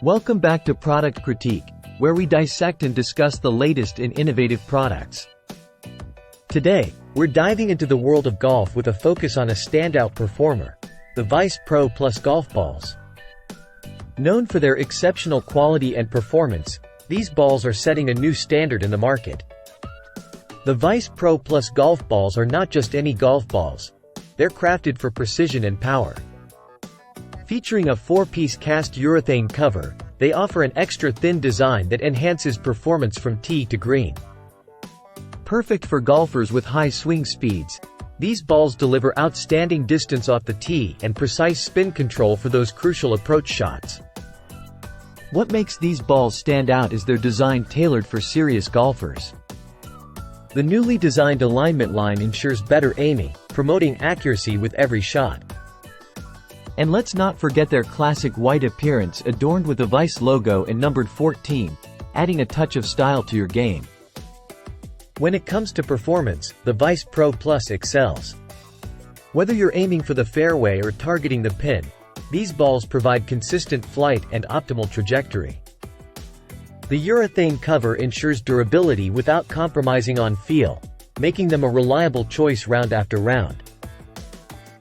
Welcome back to Product Critique, where we dissect and discuss the latest in innovative products. Today, we're diving into the world of golf with a focus on a standout performer, the Vice Pro Plus golf balls. Known for their exceptional quality and performance, these balls are setting a new standard in the market. The Vice Pro Plus golf balls are not just any golf balls. They're crafted for precision and power. Featuring a 4-piece cast urethane cover, they offer an extra thin design that enhances performance from tee to green. Perfect for golfers with high swing speeds, these balls deliver outstanding distance off the tee and precise spin control for those crucial approach shots. What makes these balls stand out is their design tailored for serious golfers. The newly designed alignment line ensures better aiming, promoting accuracy with every shot. And let's not forget their classic white appearance adorned with the Vice logo and numbered 14, adding a touch of style to your game. When it comes to performance, the Vice Pro Plus excels. Whether you're aiming for the fairway or targeting the pin, these balls provide consistent flight and optimal trajectory. The urethane cover ensures durability without compromising on feel, making them a reliable choice round after round.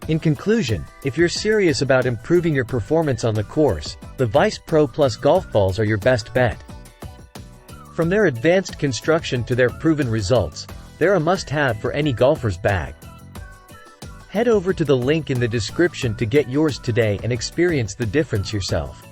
In conclusion, if you're serious about improving your performance on the course, the Vice Pro Plus golf balls are your best bet. From their advanced construction to their proven results, they're a must-have for any golfer's bag. Head over to the link in the description to get yours today and experience the difference yourself.